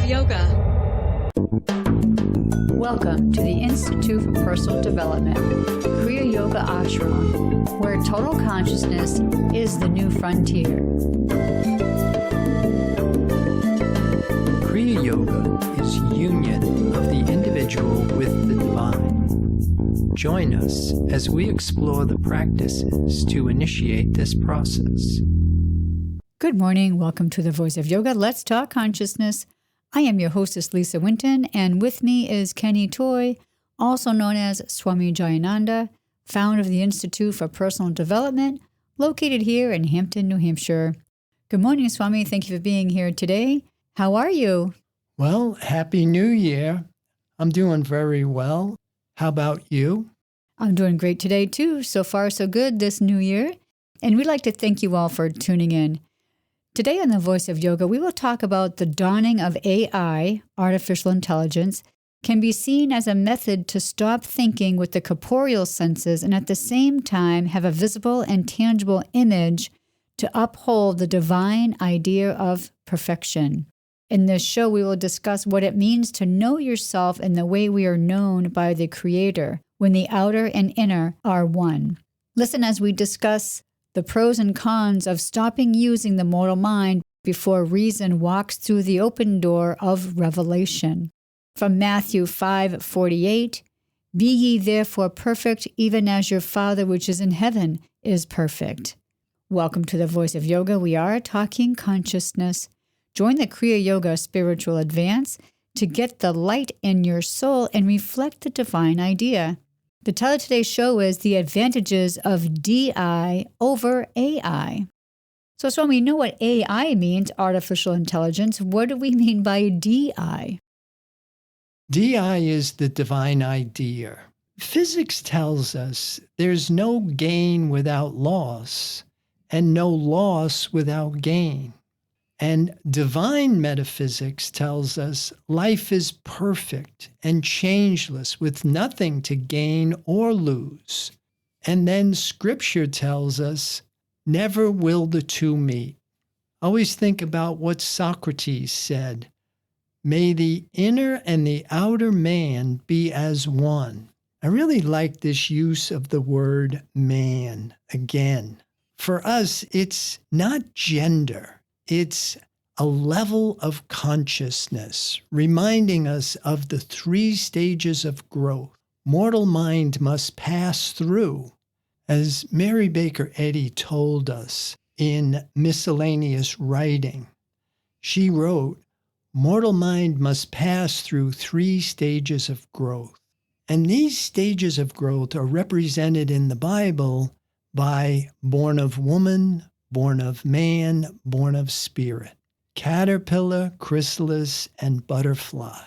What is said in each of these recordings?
Yoga. Welcome to the Institute for Personal Development, Kriya Yoga Ashram, where total consciousness is the new frontier. Kriya Yoga is union of the individual with the divine. Join us as we explore the practices to initiate this process. Good morning. Welcome to the Voice of Yoga. Let's talk consciousness. I am your hostess, Lisa Winton, and with me is Kenny Toy, also known as Swami Jayananda, founder of the Institute for Personal Development, located here in Hampton, New Hampshire. Good morning, Swami. Thank you for being here today. How are you? Well, Happy New Year. I'm doing very well. How about you? I'm doing great today, too. So far, so good this new year. And we'd like to thank you all for tuning in. Today on The Voice of Yoga, we will talk about the dawning of AI, artificial intelligence, can be seen as a method to stop thinking with the corporeal senses and at the same time have a visible and tangible image to uphold the divine idea of perfection. In this show, we will discuss what it means to know yourself in the way we are known by the Creator, when the outer and inner are one. Listen as we discuss the pros and cons of stopping using the mortal mind before reason walks through the open door of revelation. From Matthew 5:48, "Be ye therefore perfect, even as your Father which is in heaven is perfect." Welcome to the Voice of Yoga. We are talking consciousness. Join the Kriya Yoga Spiritual Advance to get the light in your soul and reflect the divine idea. The title of today's show is The Advantages of DI over AI. So, Swami, we know what AI means, artificial intelligence. What do we mean by DI? DI is the divine idea. Physics tells us there's no gain without loss and no loss without gain. And divine metaphysics tells us life is perfect and changeless with nothing to gain or lose. And then scripture tells us never will the two meet. Always think about what Socrates said. May the inner and the outer man be as one. I really like this use of the word man again. For us, it's not gender. It's a level of consciousness, reminding us of the 3 stages of growth mortal mind must pass through. As Mary Baker Eddy told us in miscellaneous writing, she wrote, mortal mind must pass through 3 stages of growth. And these stages of growth are represented in the Bible by born of woman, born of man, born of spirit, caterpillar, chrysalis, and butterfly.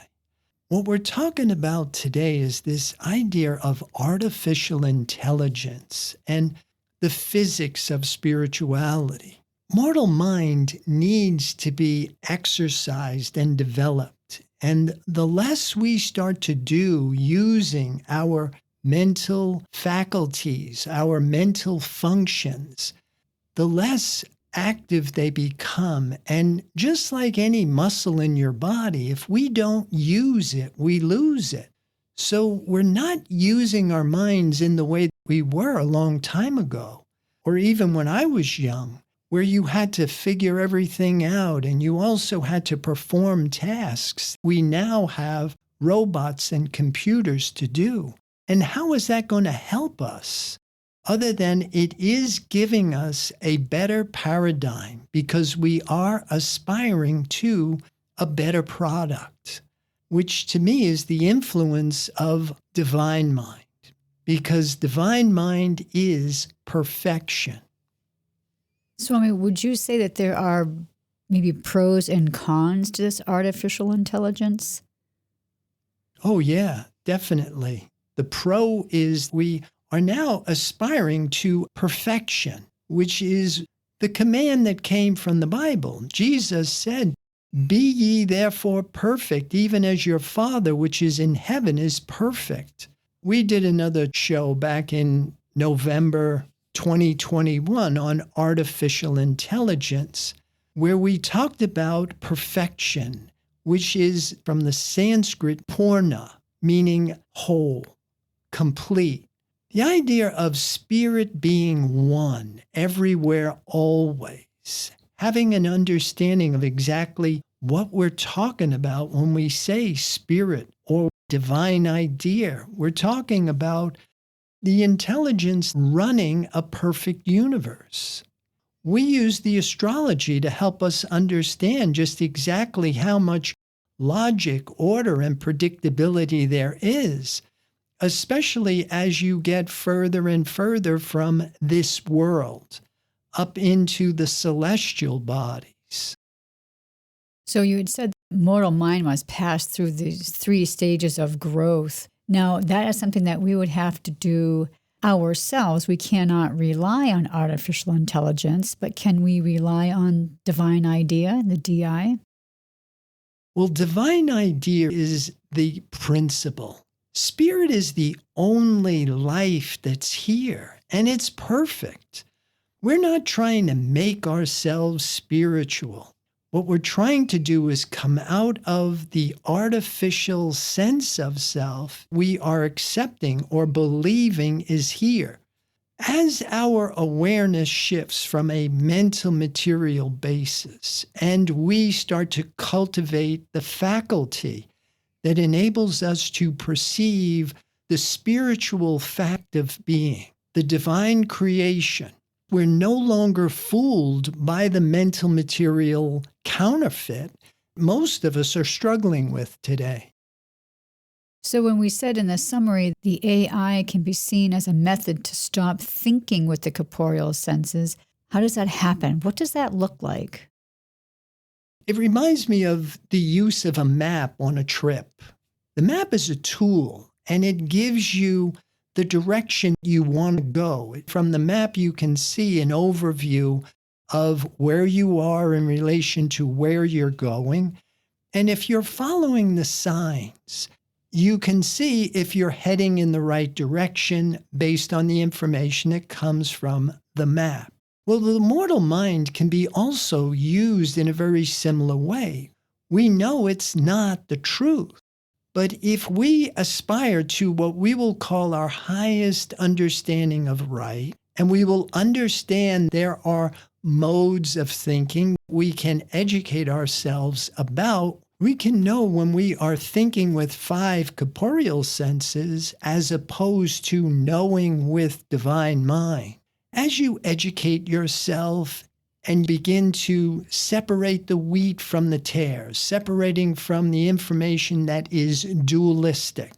What we're talking about today is this idea of artificial intelligence and the physics of spirituality. Mortal mind needs to be exercised and developed, and the less we start to do using our mental faculties, our mental functions, the less active they become. And just like any muscle in your body, if we don't use it, we lose it. So we're not using our minds in the way we were a long time ago, or even when I was young, where you had to figure everything out and you also had to perform tasks we now have robots and computers to do. And how is that going to help us? Other than it is giving us a better paradigm because we are aspiring to a better product, which to me is the influence of divine mind, because divine mind is perfection. Swami, would you say that there are maybe pros and cons to this artificial intelligence? Oh, yeah, definitely. The pro is we are now aspiring to perfection, which is the command that came from the Bible. Jesus said, "Be ye therefore perfect, even as your Father which is in heaven is perfect." We did another show back in November 2021 on artificial intelligence, where we talked about perfection, which is from the Sanskrit purna, meaning whole, complete. The idea of spirit being one, everywhere, always, having an understanding of exactly what we're talking about when we say spirit or divine idea. We're talking about the intelligence running a perfect universe. We use the astrology to help us understand just exactly how much logic, order, and predictability there is, especially as you get further and further from this world up into the celestial bodies. So you had said mortal mind must pass through these 3 stages of growth. Now, that is something that we would have to do ourselves. We cannot rely on artificial intelligence, but can we rely on divine idea, the DI? Well, divine idea is the principle. Spirit is the only life that's here, and it's perfect. We're not trying to make ourselves spiritual. What we're trying to do is come out of the artificial sense of self we are accepting or believing is here. As our awareness shifts from a mental material basis and we start to cultivate the faculty that enables us to perceive the spiritual fact of being, the divine creation, we're no longer fooled by the mental material counterfeit most of us are struggling with today. So when we said in the summary, the AI can be seen as a method to stop thinking with the corporeal senses, how does that happen? What does that look like? It reminds me of the use of a map on a trip. The map is a tool, and it gives you the direction you want to go. From the map, you can see an overview of where you are in relation to where you're going. And if you're following the signs, you can see if you're heading in the right direction based on the information that comes from the map. Well, the mortal mind can be also used in a very similar way. We know it's not the truth. But if we aspire to what we will call our highest understanding of right, and we will understand there are modes of thinking we can educate ourselves about, we can know when we are thinking with 5 corporeal senses as opposed to knowing with divine mind. As you educate yourself and begin to separate the wheat from the tares, separating from the information that is dualistic,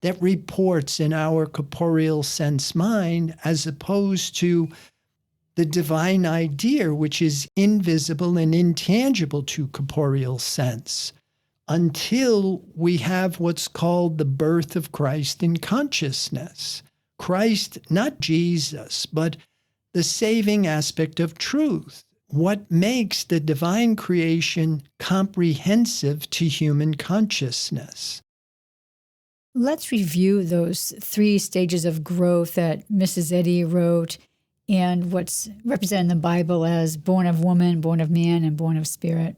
that reports in our corporeal sense mind, as opposed to the divine idea, which is invisible and intangible to corporeal sense, until we have what's called the birth of Christ in consciousness. Christ, not Jesus, but the saving aspect of truth. What makes the divine creation comprehensive to human consciousness? Let's review those 3 stages of growth that Mrs. Eddy wrote and what's represented in the Bible as born of woman, born of man, and born of spirit.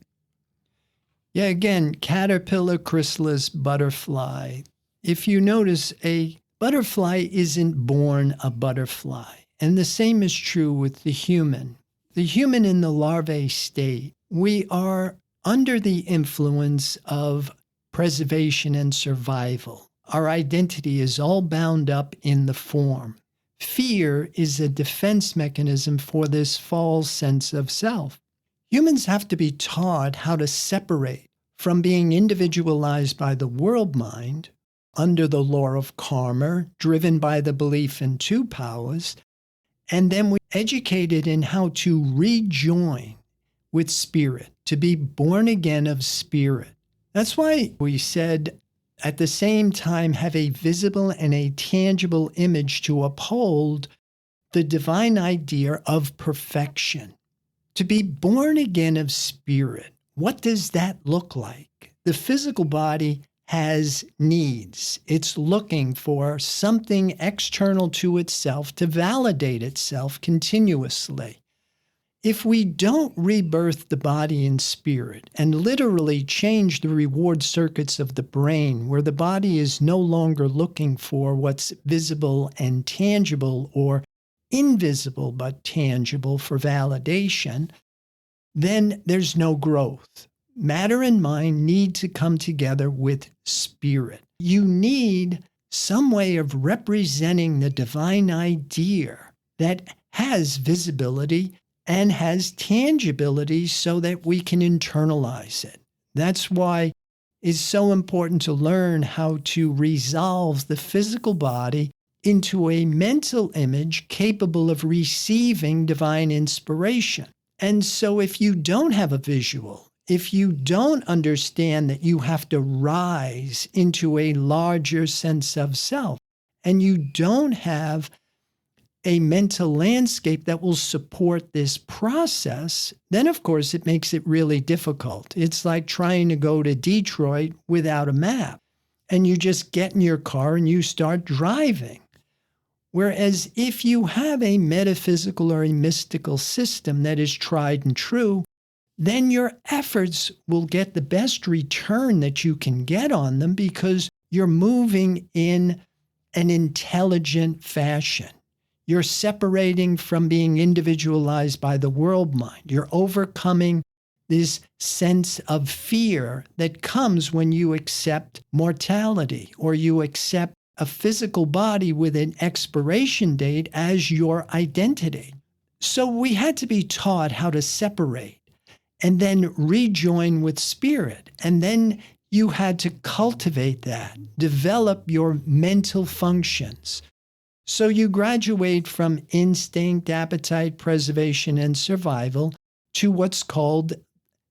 Yeah, again, caterpillar, chrysalis, butterfly. If you notice, a butterfly isn't born a butterfly. And the same is true with the human. The human in the larvae state, we are under the influence of preservation and survival. Our identity is all bound up in the form. Fear is a defense mechanism for this false sense of self. Humans have to be taught how to separate from being individualized by the world mind, under the law of karma, driven by the belief in 2 powers, and then we're educated in how to rejoin with spirit, to be born again of spirit. That's why we said at the same time have a visible and a tangible image to uphold the divine idea of perfection. To be born again of spirit, what does that look like? The physical body has needs. It's looking for something external to itself to validate itself continuously. if we don't rebirth the body and spirit and literally change the reward circuits of the brain, where the body is no longer looking for what's visible and tangible or invisible but tangible for validation, then there's no growth. Matter and mind need to come together with spirit. You need some way of representing the divine idea that has visibility and has tangibility so that we can internalize it. That's why it's so important to learn how to resolve the physical body into a mental image capable of receiving divine inspiration. And so if you don't have a visual, if you don't understand that you have to rise into a larger sense of self, and you don't have a mental landscape that will support this process, then of course it makes it really difficult. It's like trying to go to Detroit without a map, and you just get in your car and you start driving. Whereas if you have a metaphysical or a mystical system that is tried and true, then your efforts will get the best return that you can get on them because you're moving in an intelligent fashion. You're separating from being individualized by the world mind. You're overcoming this sense of fear that comes when you accept mortality or you accept a physical body with an expiration date as your identity. So we had to be taught how to separate and then rejoin with spirit. And then you had to cultivate that, develop your mental functions. So you graduate from instinct, appetite, preservation, and survival to what's called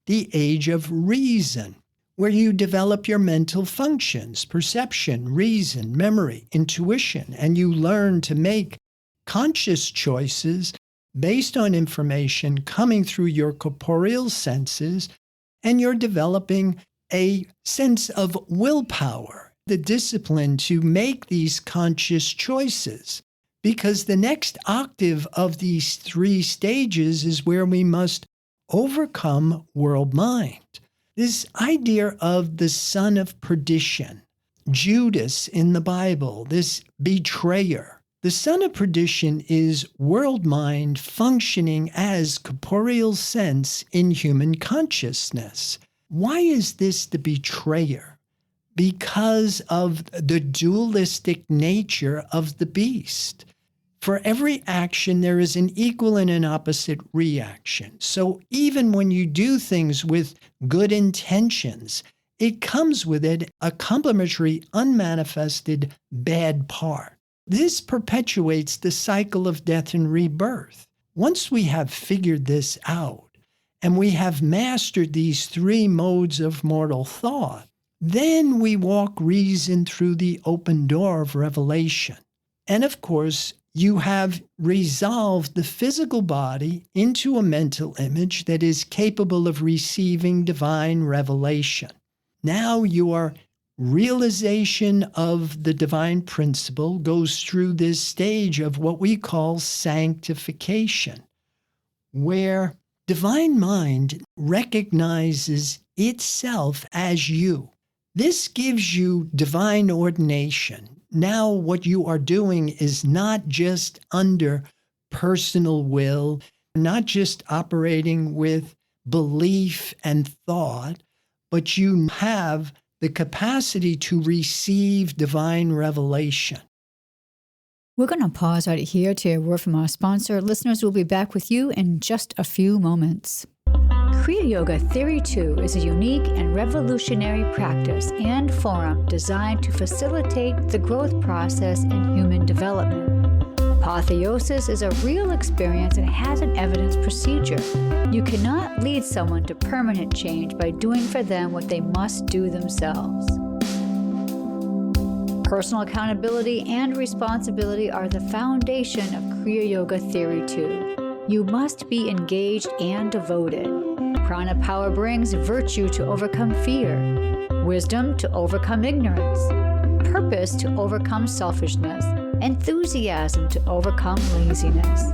the age of reason, where you develop your mental functions, perception, reason, memory, intuition, and you learn to make conscious choices based on information coming through your corporeal senses, and you're developing a sense of willpower, the discipline to make these conscious choices. Because the next octave of these three stages is where we must overcome world mind. This idea of the son of perdition, Judas in the Bible, this betrayer. The son of perdition is world mind functioning as corporeal sense in human consciousness. Why is this the betrayer? Because of the dualistic nature of the beast. For every action, there is an equal and an opposite reaction. So even when you do things with good intentions, it comes with it a complementary, unmanifested bad part. This perpetuates the cycle of death and rebirth. Once we have figured this out, and we have mastered these three modes of mortal thought, then we walk reason through the open door of revelation. And of course, you have resolved the physical body into a mental image that is capable of receiving divine revelation. Now your realization of the divine principle goes through this stage of what we call sanctification, where divine mind recognizes itself as you. This gives you divine ordination. Now what you are doing is not just under personal will, not just operating with belief and thought, but you have the capacity to receive divine revelation. We're going to pause right here to hear a word from our sponsor. Listeners, will be back with you in just a few moments. Kriya Yoga Theory 2 is a unique and revolutionary practice and forum designed to facilitate the growth process in human development. Apotheosis is a real experience and has an evidence procedure. You cannot lead someone to permanent change by doing for them what they must do themselves. Personal accountability and responsibility are the foundation of Kriya Yoga Theory 2. You must be engaged and devoted. Prana power brings virtue to overcome fear, wisdom to overcome ignorance, purpose to overcome selfishness, enthusiasm to overcome laziness.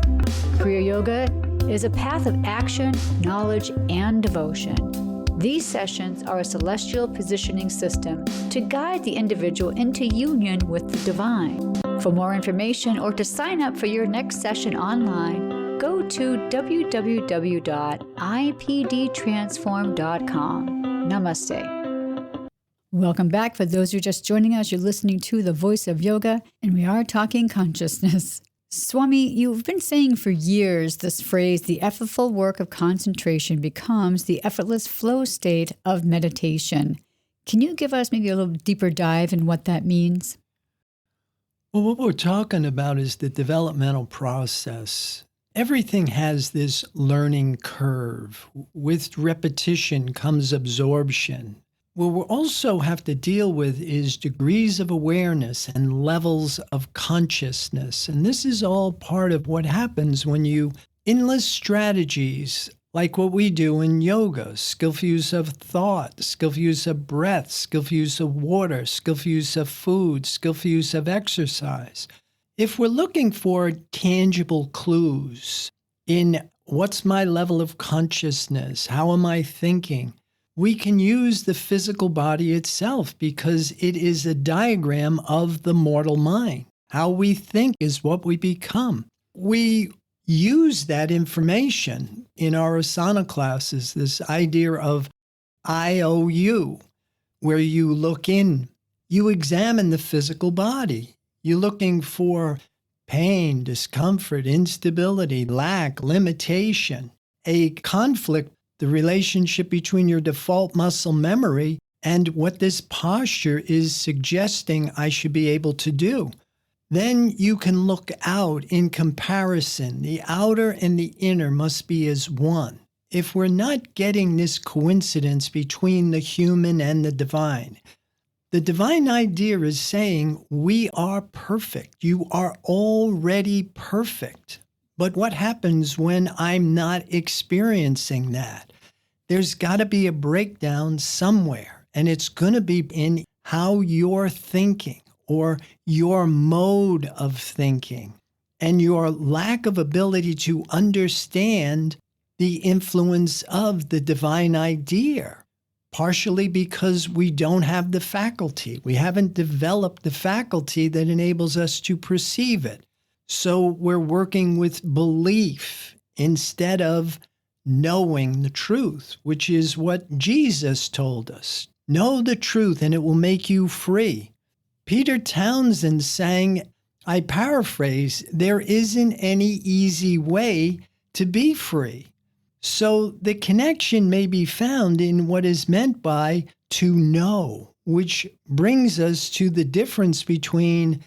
Kriya Yoga is a path of action, knowledge, and devotion. These sessions are a celestial positioning system to guide the individual into union with the divine. For more information or to sign up for your next session online, go to www.ipdtransform.com. Namaste. Welcome back. For those who are just joining us, you're listening to The Voice of Yoga, and we are talking consciousness. Swami, you've been saying for years this phrase, the effortful work of concentration becomes the effortless flow state of meditation. Can you give us maybe a little deeper dive in what that means? Well, what we're talking about is the developmental process. Everything has this learning curve. With repetition comes absorption. What we'll also have to deal with is degrees of awareness and levels of consciousness. And this is all part of what happens when you enlist strategies like what we do in yoga: skillful use of thought, skillful use of breath, skillful use of water, skillful use of food, skillful use of exercise. If we're looking for tangible clues in what's my level of consciousness, how am I thinking, we can use the physical body itself because it is a diagram of the mortal mind. How we think is what we become. We use that information in our asana classes, this idea of IOU, where you look in, you examine the physical body. You're looking for pain, discomfort, instability, lack, limitation, a conflict, the relationship between your default muscle memory and what this posture is suggesting I should be able to do. Then you can look out in comparison. The outer and the inner must be as one. If we're not getting this coincidence between the human and the divine idea is saying we are perfect. You are already perfect. But what happens when I'm not experiencing that? There's got to be a breakdown somewhere, and it's going to be in how you're thinking or your mode of thinking and your lack of ability to understand the influence of the divine idea, partially because we don't have the faculty. We haven't developed the faculty that enables us to perceive it. So we're working with belief instead of knowing the truth, which is what Jesus told us. Know the truth and it will make you free. Peter Townsend sang, I paraphrase, there isn't any easy way to be free. So the connection may be found in what is meant by to know, which brings us to the difference between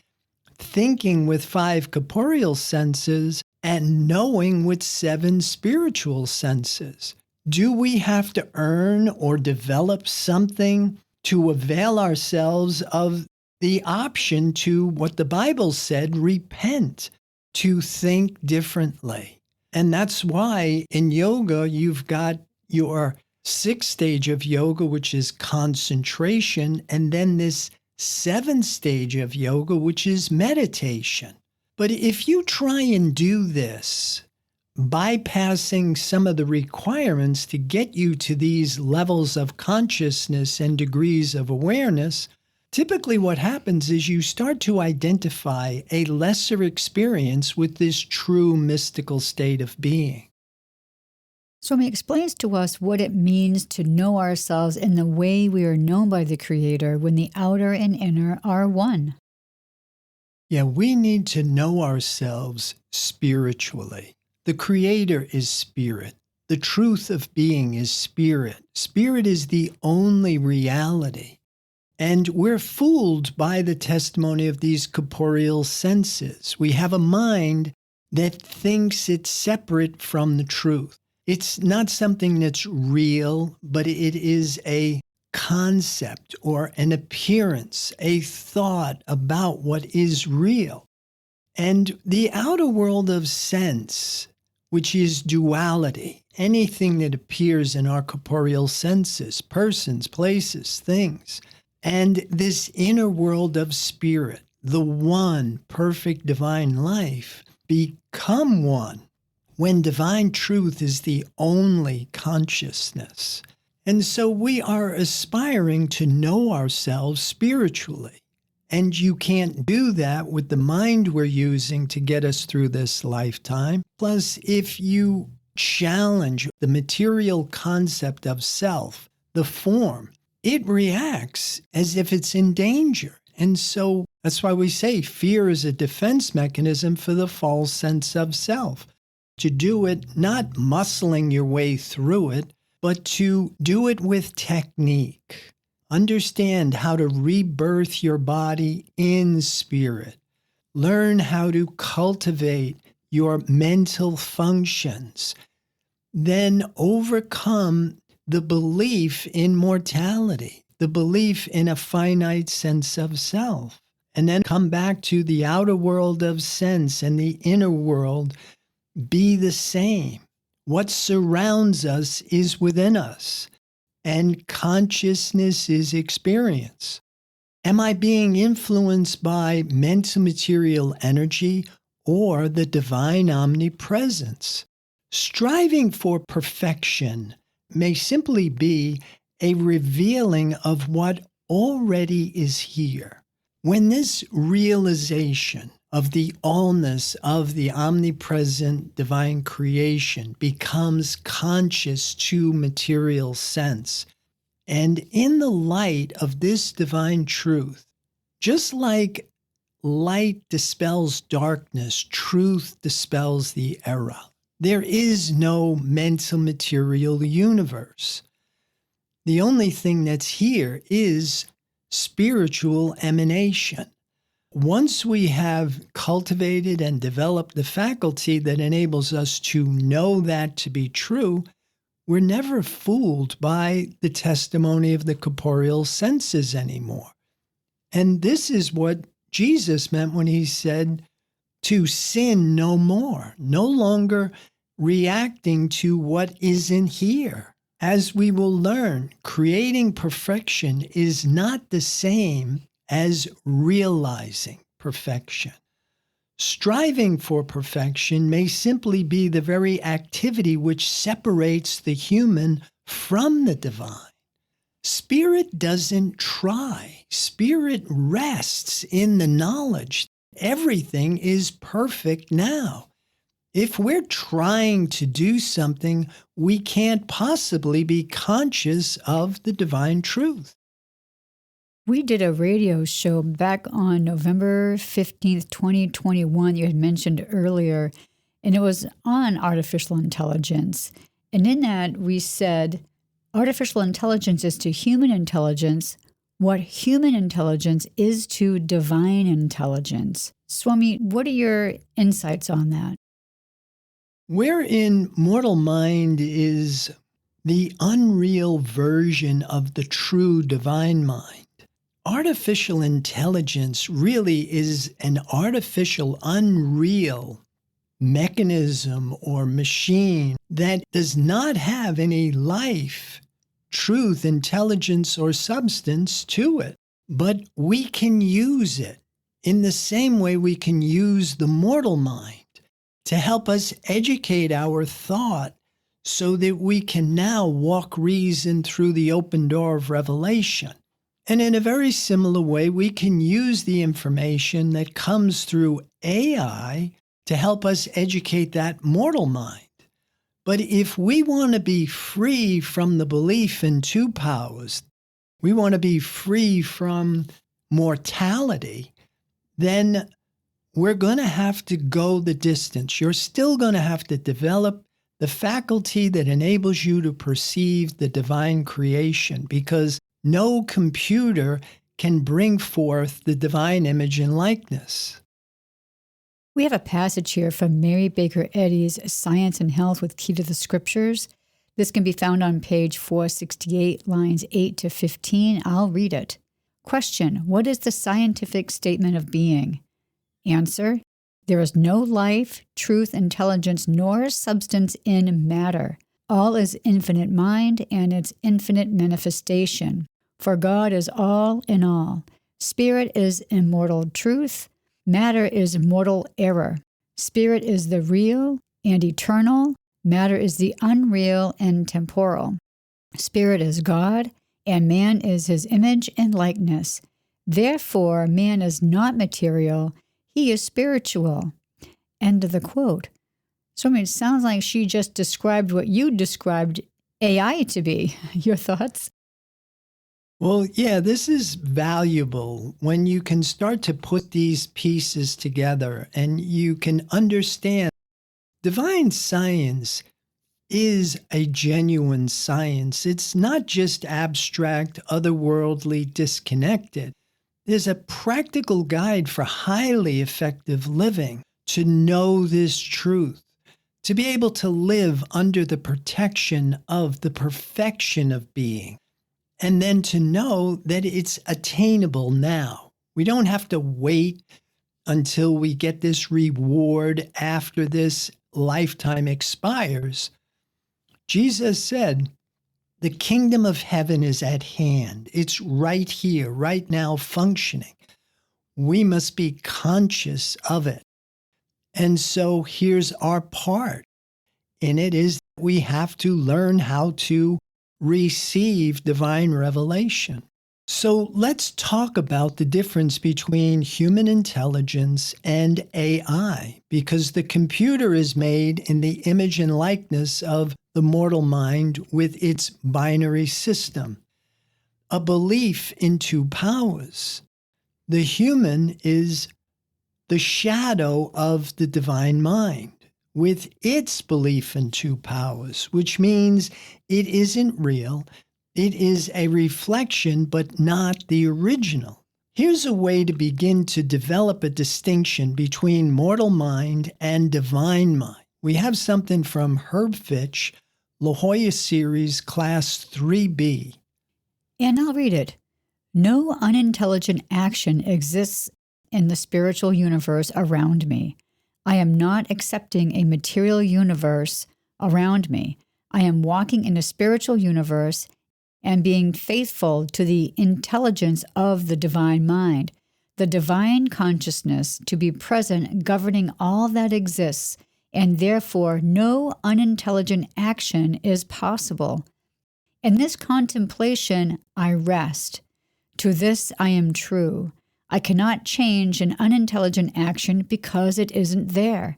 thinking with 5 corporeal senses and knowing with 7 spiritual senses. Do we have to earn or develop something to avail ourselves of the option to what the Bible said, repent, to think differently? And that's why in yoga, you've got your 6th stage of yoga, which is concentration, and then this 7th stage of yoga, which is meditation. But if you try and do this, bypassing some of the requirements to get you to these levels of consciousness and degrees of awareness, typically what happens is you start to identify a lesser experience with this true mystical state of being. Swami explains to us what it means to know ourselves in the way we are known by the Creator when the outer and inner are one. Yeah, we need to know ourselves spiritually. The Creator is spirit. The truth of being is spirit. Spirit is the only reality. And we're fooled by the testimony of these corporeal senses. We have a mind that thinks it's separate from the truth. It's not something that's real, but it is a concept or an appearance, a thought about what is real. And the outer world of sense, which is duality, anything that appears in our corporeal senses, persons, places, things, and this inner world of spirit, the one perfect divine life, become one. when divine truth is the only consciousness. And so we are aspiring to know ourselves spiritually. And you can't do that with the mind we're using to get us through this lifetime. Plus, if you challenge the material concept of self, the form, it reacts as if it's in danger. And so that's why we say fear is a defense mechanism for the false sense of self. To do it, not muscling your way through it, but to do it with technique. Understand how to rebirth your body in spirit. Learn how to cultivate your mental functions. Then overcome the belief in mortality, the belief in a finite sense of self. And then come back to the outer world of sense and the inner world be the same. What surrounds us is within us, and consciousness is experience. Am I being influenced by mental material energy or the divine omnipresence? Striving for perfection may simply be a revealing of what already is here. When this realization of the allness of the omnipresent divine creation becomes conscious to material sense, and in the light of this divine truth, just like light dispels darkness, truth dispels the error. There is no mental material universe. The only thing that's here is spiritual emanation. Once we have cultivated and developed the faculty that enables us to know that to be true, we're never fooled by the testimony of the corporeal senses anymore. And this is what Jesus meant when he said to sin no more, no longer reacting to what isn't here. As we will learn, creating perfection is not the same as realizing perfection. Striving for perfection may simply be the very activity which separates the human from the divine. Spirit doesn't try. Spirit rests in the knowledge everything is perfect now. If we're trying to do something, we can't possibly be conscious of the divine truth. We did a radio show back on November 15th, 2021, you had mentioned earlier, and it was on artificial intelligence. And in that, we said, artificial intelligence is to human intelligence what human intelligence is to divine intelligence. Swami, what are your insights on that? Wherein mortal mind is the unreal version of the true divine mind, artificial intelligence really is an artificial, unreal mechanism or machine that does not have any life, truth, intelligence, or substance to it. But we can use it in the same way we can use the mortal mind to help us educate our thought so that we can now walk reason through the open door of revelation. And in a very similar way, we can use the information that comes through AI to help us educate that mortal mind. But if we want to be free from the belief in two powers, we want to be free from mortality, then we're going to have to go the distance. You're still going to have to develop the faculty that enables you to perceive the divine creation, because no computer can bring forth the divine image and likeness. We have a passage here from Mary Baker Eddy's Science and Health with Key to the Scriptures. This can be found on page 468, lines 8 to 15. I'll read it. Question: what is the scientific statement of being? Answer: there is no life, truth, intelligence, nor substance in matter. All is infinite mind and its infinite manifestation. For God is all in all. Spirit is immortal truth. Matter is mortal error. Spirit is the real. and eternal. Matter is the unreal and temporal. Spirit is God, and man is his image and likeness. Therefore, man is not material, he is spiritual. End of the quote. So it sounds like she just described what you described AI to be. Your thoughts? Well, yeah, this is valuable when you can start to put these pieces together and you can understand divine science is a genuine science. It's not just abstract, otherworldly, disconnected. There's a practical guide for highly effective living to know this truth, to be able to live under the protection of the perfection of being, and then to know that it's attainable now. We don't have to wait until we get this reward after this lifetime expires. Jesus said, the kingdom of heaven is at hand. It's right here, right now, functioning. We must be conscious of it. And so here's our part in it is we have to learn how to receive divine revelation. So let's talk about the difference between human intelligence and AI, because the computer is made in the image and likeness of the mortal mind with its binary system, a belief in two powers. The human is the shadow of the divine mind with its belief in two powers, which means it isn't real. It is a reflection, but not the original. Here's a way to begin to develop a distinction between mortal mind and divine mind. We have something from Herb Fitch LaJolla Series, Class 3B. And I'll read it. No unintelligent action exists in the spiritual universe around me. I am not accepting a material universe around me. I am walking in a spiritual universe and being faithful to the intelligence of the divine mind, the divine consciousness to be present, governing all that exists, and therefore no unintelligent action is possible. In this contemplation, I rest. To this I am true. I cannot change an unintelligent action because it isn't there.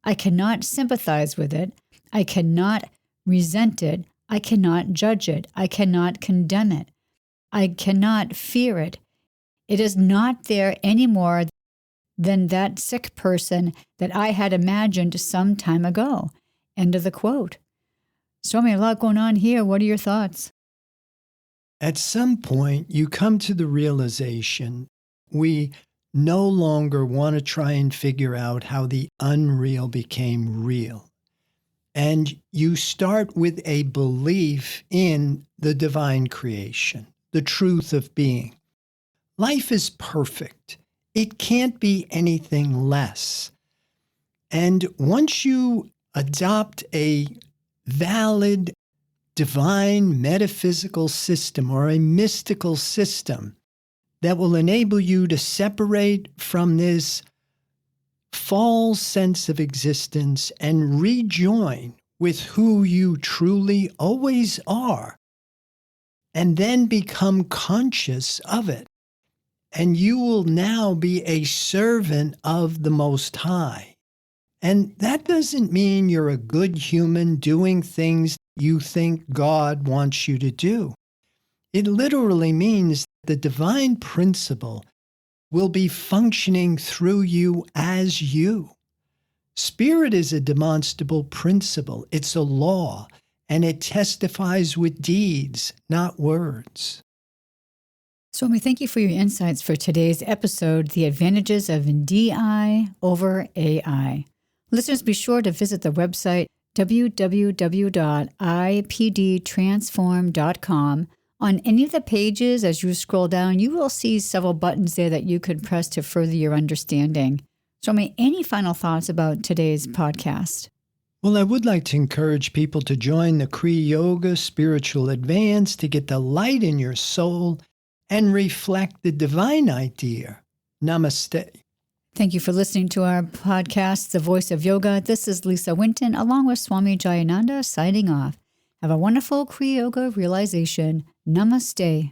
I cannot sympathize with it. I cannot resent it. I cannot judge it. I cannot condemn it. I cannot fear it. It is not there any more than that sick person that I had imagined some time ago. End of the quote. Swami, a lot going on here. What are your thoughts? At some point, you come to the realization we no longer want to try and figure out how the unreal became real. And you start with a belief in the divine creation, the truth of being. Life is perfect. It can't be anything less. And once you adopt a valid divine metaphysical system or a mystical system that will enable you to separate from this false sense of existence and rejoin with who you truly always are, and then become conscious of it. And you will now be a servant of the Most High. And that doesn't mean you're a good human doing things you think God wants you to do. It literally means the divine principle will be functioning through you as you. Spirit is a demonstrable principle. It's a law, and it testifies with deeds, not words. Swami, thank you for your insights for today's episode, The Advantages of DI over AI. Listeners, be sure to visit the website www.ipdtransform.com. On any of the pages, as you scroll down, you will see several buttons there that you could press to further your understanding. Swami, any final thoughts about today's podcast? Well, I would like to encourage people to join the Kriya Yoga Spiritual Advance to get the light in your soul and reflect the divine idea. Namaste. Thank you for listening to our podcast, The Voice of Yoga. This is Lisa Winton, along with Swami Jayananda, signing off. Have a wonderful Kriya Yoga realization. Namaste.